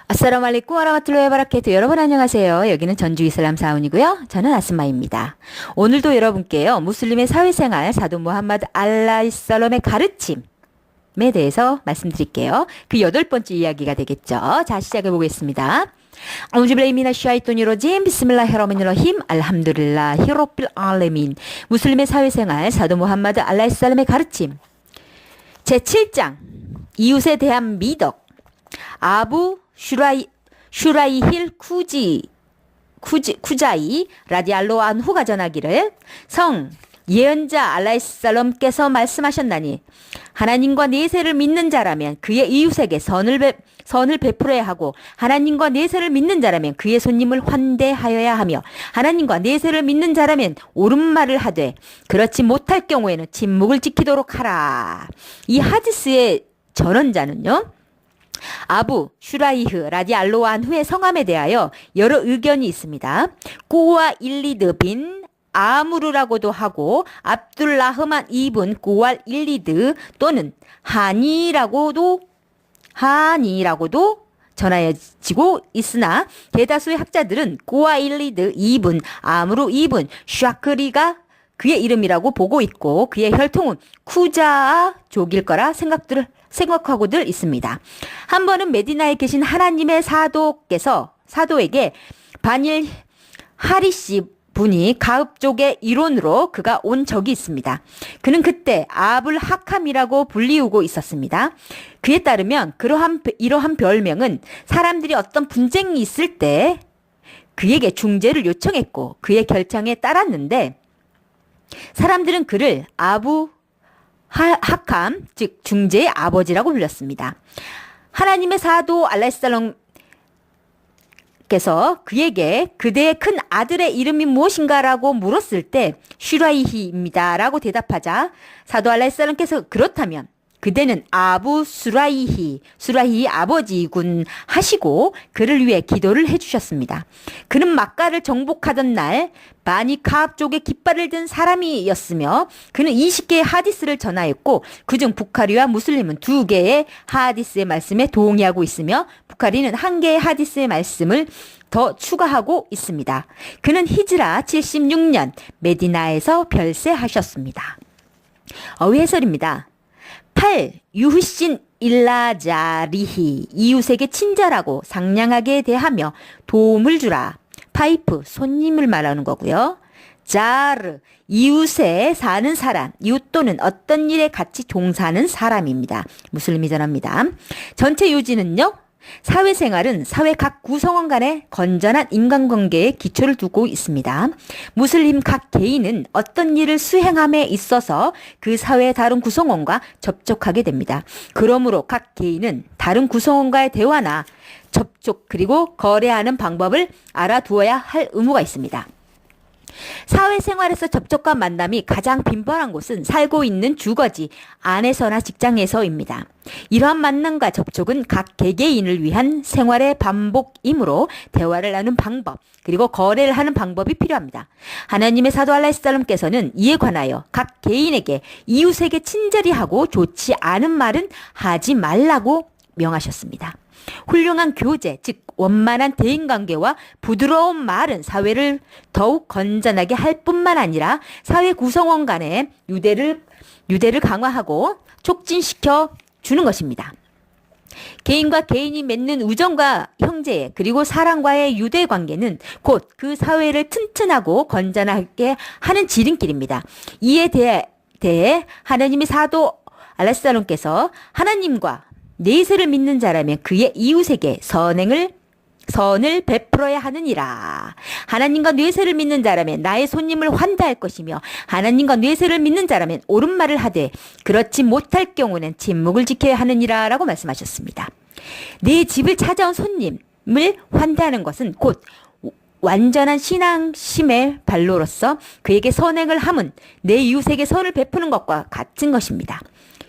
아싸라무 알레이쿰 와라마툴로히 바라케트. 여러분 안녕하세요. 여기는 전주 이슬람 사원이고요. 저는 아스마입니다. 오늘도 여러분께요. 무슬림의 사회생활 사도 무함마드 알라이살럼의 가르침에 대해서 말씀드릴게요. 그 8번째 이야기가 되겠죠. 자, 시작해 보겠습니다. 아우즈빌라히 미나 샤이토니로짐 비스밀라히르rah마니르rahim 알함두릴라히 rabbil 알레민. 무슬림의 사회생활 사도 무함마드 알라이살럼의 가르침 제7장 이웃에 대한 미덕. 아부 슈라이힐 쿠자이 라디알로 안후가 전하기를, 성 예언자 알라이살럼께서 말씀하셨나니 하나님과 내세를 믿는 자라면 그의 이웃에게 선을 베풀어야 하고, 하나님과 내세를 믿는 자라면 그의 손님을 환대하여야 하며, 하나님과 내세를 믿는 자라면 옳은 말을 하되 그렇지 못할 경우에는 침묵을 지키도록 하라. 이 하디스의 전원자는요, 아부 슈라이흐 라디알로 안후의 성함에 대하여 여러 의견이 있습니다. 꾸와 일리드 빈 아무르라고도 하고, 압둘라흐만 이븐 꾸왈 일리드 또는 하니라고도 전하여지고 있으나, 대다수의 학자들은 꾸와 일리드 이븐 아무르 이븐 샤크리가 그의 이름이라고 보고 있고, 그의 혈통은 쿠자족일 거라 생각하고들 있습니다. 한 번은 메디나에 계신 하나님의 사도에게 바닐 하리시 분이 가읍 쪽의 일원으로 그가 온 적이 있습니다. 그는 그때 아불 하캄이라고 불리우고 있었습니다. 그에 따르면 이러한 별명은 사람들이 어떤 분쟁이 있을 때 그에게 중재를 요청했고, 그의 결정에 따랐는데, 사람들은 그를 아부 하캄, 즉 중재의 아버지라고 불렸습니다. 하나님의 사도 알라이살럼께서 그에게 그대의 큰 아들의 이름이 무엇인가라고 물었을 때 슈라이히입니다라고 대답하자, 사도 알라이살럼께서 그렇다면 그대는 아부 수라이히 아버지군 하시고 그를 위해 기도를 해주셨습니다. 그는 막가를 정복하던 날 바니 카압 쪽에 깃발을 든 사람이었으며, 그는 20개의 하디스를 전하였고, 그중 부카리와 무슬림은 2개의 하디스의 말씀에 동의하고 있으며, 부카리는 1개의 하디스의 말씀을 더 추가하고 있습니다. 그는 히즈라 76년 메디나에서 별세하셨습니다. 어휘해설입니다. 8. 유흐신 일라자리히, 이웃에게 친절하고 상냥하게 대하며 도움을 주라. 파이프, 손님을 말하는 거고요. 자르, 이웃에 사는 사람, 이웃 또는 어떤 일에 같이 종사하는 사람입니다. 무슬림이 전합니다. 전체 요지는요, 사회생활은 사회 각 구성원 간의 건전한 인간관계에 기초를 두고 있습니다. 무슬림 각 개인은 어떤 일을 수행함에 있어서 그 사회의 다른 구성원과 접촉하게 됩니다. 그러므로 각 개인은 다른 구성원과의 대화나 접촉 그리고 거래하는 방법을 알아두어야 할 의무가 있습니다. 사회생활에서 접촉과 만남이 가장 빈번한 곳은 살고 있는 주거지 안에서나 직장에서입니다. 이러한 만남과 접촉은 각 개개인을 위한 생활의 반복이므로 대화를 나누는 방법 그리고 거래를 하는 방법이 필요합니다. 하나님의 사도 알라이살람께서는 이에 관하여 각 개인에게 이웃에게 친절히 하고 좋지 않은 말은 하지 말라고 명하셨습니다. 훌륭한 교제, 즉 원만한 대인관계와 부드러운 말은 사회를 더욱 건전하게 할 뿐만 아니라 사회 구성원 간의 유대를 강화하고 촉진시켜 주는 것입니다. 개인과 개인이 맺는 우정과 형제 그리고 사랑과의 유대 관계는 곧 그 사회를 튼튼하고 건전하게 하는 지름길입니다. 이에 대해 하나님의 사도 알라이살람께서 하나님과 내세를 믿는 자라면 그의 이웃에게 선을 베풀어야 하느니라. 하나님과 뇌세를 믿는 자라면 나의 손님을 환대할 것이며, 하나님과 뇌세를 믿는 자라면 옳은 말을 하되 그렇지 못할 경우는 침묵을 지켜야 하느니라 라고 말씀하셨습니다. 내 집을 찾아온 손님을 환대하는 것은 곧 완전한 신앙심의 발로로서 그에게 선행을 함은 내 이웃에게 선을 베푸는 것과 같은 것입니다.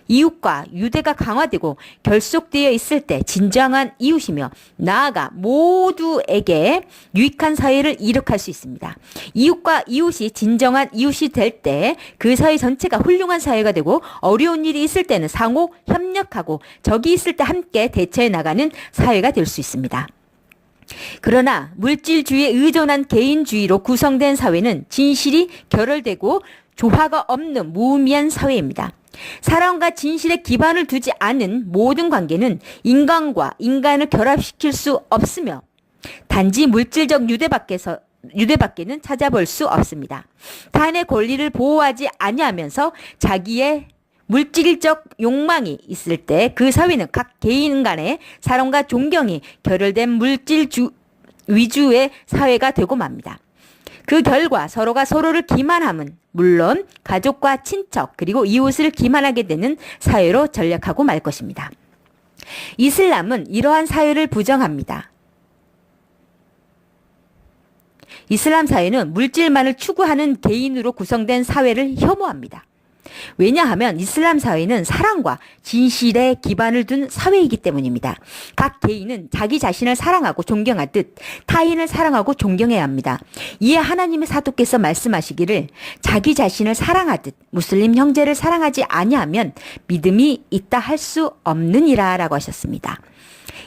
이웃과 유대가 강화되고 결속되어 있을 때 진정한 이웃이며 나아가 모두에게 유익한 사회를 이룩할 수 있습니다. 이웃과 이웃이 진정한 이웃이 될 때 그 사회 전체가 훌륭한 사회가 되고 어려운 일이 있을 때는 상호 협력하고 적이 있을 때 함께 대처해 나가는 사회가 될 수 있습니다. 그러나 물질주의에 의존한 개인주의로 구성된 사회는 진실이 결혈되고 조화가 없는 무의미한 사회입니다. 사랑과 진실에 기반을 두지 않은 모든 관계는 인간과 인간을 결합시킬 수 없으며 단지 물질적 유대밖에는 찾아볼 수 없습니다. 타인의 권리를 보호하지 아니하면서 자기의 물질적 욕망이 있을 때 그 사회는 각 개인 간의 사랑과 존경이 결혈된 물질 위주의 사회가 되고 맙니다. 그 결과 서로가 서로를 기만함은 물론 가족과 친척 그리고 이웃을 기만하게 되는 사회로 전락하고 말 것입니다. 이슬람은 이러한 사회를 부정합니다. 이슬람 사회는 물질만을 추구하는 개인으로 구성된 사회를 혐오합니다. 왜냐하면 이슬람 사회는 사랑과 진실에 기반을 둔 사회이기 때문입니다. 각 개인은 자기 자신을 사랑하고 존경하듯 타인을 사랑하고 존경해야 합니다. 이에 하나님의 사도께서 말씀하시기를 자기 자신을 사랑하듯 무슬림 형제를 사랑하지 아니하면 믿음이 있다 할 수 없느니라 라고 하셨습니다.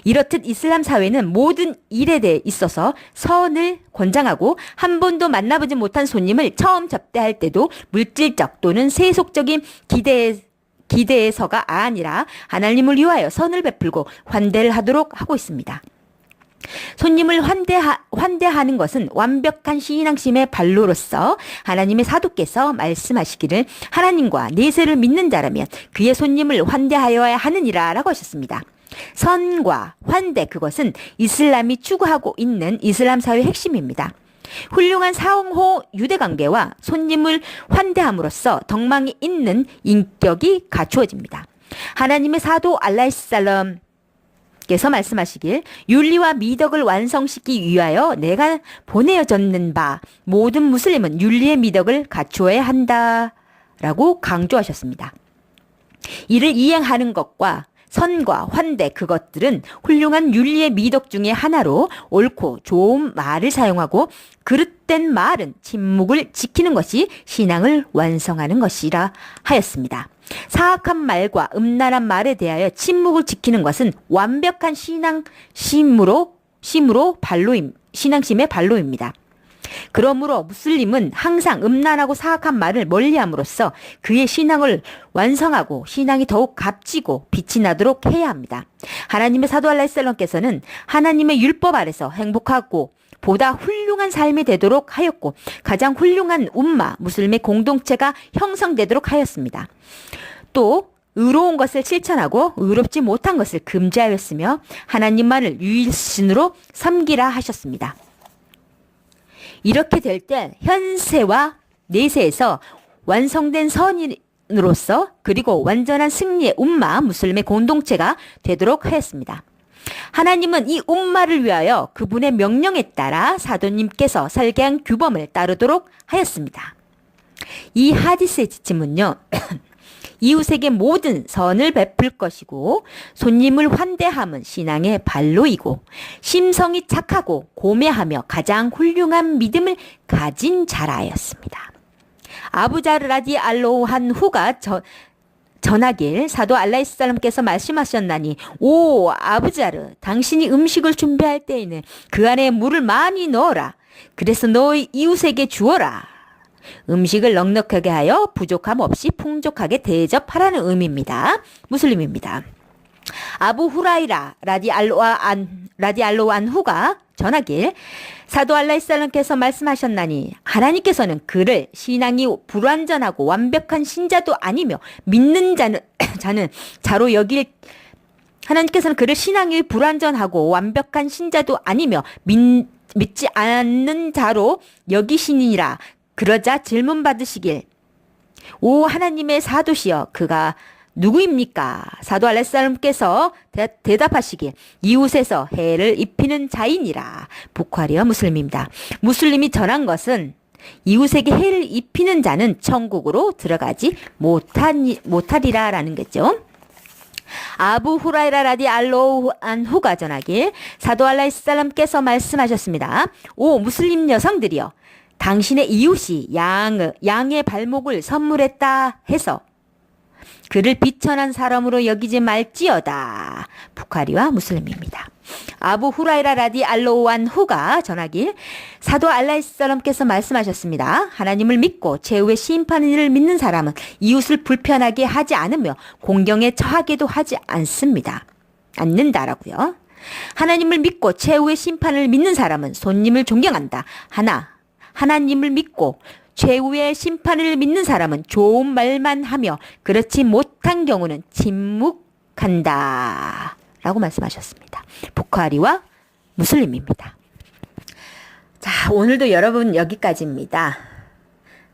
이렇듯 이슬람 사회는 모든 일에 대해 있어서 선을 권장하고 한 번도 만나보지 못한 손님을 처음 접대할 때도 물질적 또는 세속적인 기대에서가 아니라 하나님을 위하여 선을 베풀고 환대를 하도록 하고 있습니다. 손님을 환대하는 것은 완벽한 신앙심의 발로로서 하나님의 사도께서 말씀하시기를 하나님과 내세를 믿는 자라면 그의 손님을 환대하여야 하느니라 라고 하셨습니다. 선과 환대 그것은 이슬람이 추구하고 있는 이슬람 사회의 핵심입니다. 훌륭한 상호 유대관계와 손님을 환대함으로써 덕망이 있는 인격이 갖추어집니다. 하나님의 사도 알라이살람 께서 말씀하시길 윤리와 미덕을 완성시키기 위하여 내가 보내어졌는 바 모든 무슬림은 윤리의 미덕을 갖추어야 한다라고 강조하셨습니다. 이를 이행하는 것과 선과 환대 그것들은 훌륭한 윤리의 미덕 중에 하나로 옳고 좋은 말을 사용하고 그릇된 말은 침묵을 지키는 것이 신앙을 완성하는 것이라 하였습니다. 사악한 말과 음란한 말에 대하여 침묵을 지키는 것은 완벽한 신앙심의 발로입니다. 그러므로 무슬림은 항상 음란하고 사악한 말을 멀리함으로써 그의 신앙을 완성하고 신앙이 더욱 값지고 빛이 나도록 해야 합니다. 하나님의 사도 알라이살람께서는 하나님의 율법 아래서 행복하고 보다 훌륭한 삶이 되도록 하였고 가장 훌륭한 umma 무슬림의 공동체가 형성되도록 하였습니다. 또 의로운 것을 실천하고 의롭지 못한 것을 금지하였으며 하나님만을 유일신으로 섬기라 하셨습니다. 이렇게 될 때 현세와 내세에서 완성된 선인으로서 그리고 완전한 승리의 umma 무슬림의 공동체가 되도록 하였습니다. 하나님은 이 umma를 위하여 그분의 명령에 따라 사도님께서 설계한 규범을 따르도록 하였습니다. 이 하디스의 지침은요. 이웃에게 모든 선을 베풀 것이고 손님을 환대함은 신앙의 발로이고 심성이 착하고 고매하며 가장 훌륭한 믿음을 가진 자라였습니다. 아부자르 라디알라후 안후가 전하길 사도 알라이살람께서 말씀하셨나니 오 아부자르 당신이 음식을 준비할 때에는 그 안에 물을 많이 넣어라. 그래서 너의 이웃에게 주어라. 음식을 넉넉하게 하여 부족함 없이 풍족하게 대접하라는 의미입니다. 무슬림입니다. 아부 후라이라 라디알라후 안후가 전하길 사도 알라이살람께서 말씀하셨나니 하나님께서는 그를 신앙이 불완전하고 완벽한 신자도 아니며 믿는 자는 자로 여길 하나님께서는 그를 신앙이 불완전하고 완벽한 신자도 아니며 믿지 않는 자로 여기시니라. 그러자 질문 받으시길 오 하나님의 사도시여 그가 누구입니까? 사도 알라이살람께서 대답하시길 이웃에서 해를 입히는 자이니라. 부카리와 무슬림입니다. 무슬림이 전한 것은 이웃에게 해를 입히는 자는 천국으로 들어가지 못하리라라는 거죠. 아부 후라이라 라디 알로우 안후가 전하길 사도 알라이살람께서 말씀하셨습니다. 오 무슬림 여성들이여, 당신의 이웃이 양의 발목을 선물했다 해서 그를 비천한 사람으로 여기지 말지어다. 부카리와 무슬림입니다. 아부 후라이라 라디 알로우 안후가 전하길 사도 알라이살람께서 말씀하셨습니다. 하나님을 믿고 최후의 심판을 믿는 사람은 이웃을 불편하게 하지 않으며 공경에 처하게도 하지 않는다라고요. 하나님을 믿고 최후의 심판을 믿는 사람은 손님을 존경한다. 하나님을 믿고 최후의 심판을 믿는 사람은 좋은 말만 하며 그렇지 못한 경우는 침묵한다. 라고 말씀하셨습니다. 부카리와 무슬림입니다. 자, 오늘도 여러분 여기까지입니다.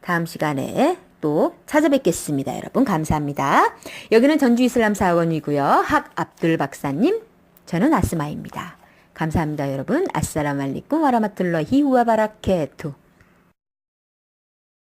다음 시간에 또 찾아뵙겠습니다. 여러분 감사합니다. 여기는 전주이슬람사원이고요. 학 압둘 박사님, 저는 아스마입니다. 감사합니다. 여러분. 아스살라무 알리쿰 와라마툴라히 와 바라케투.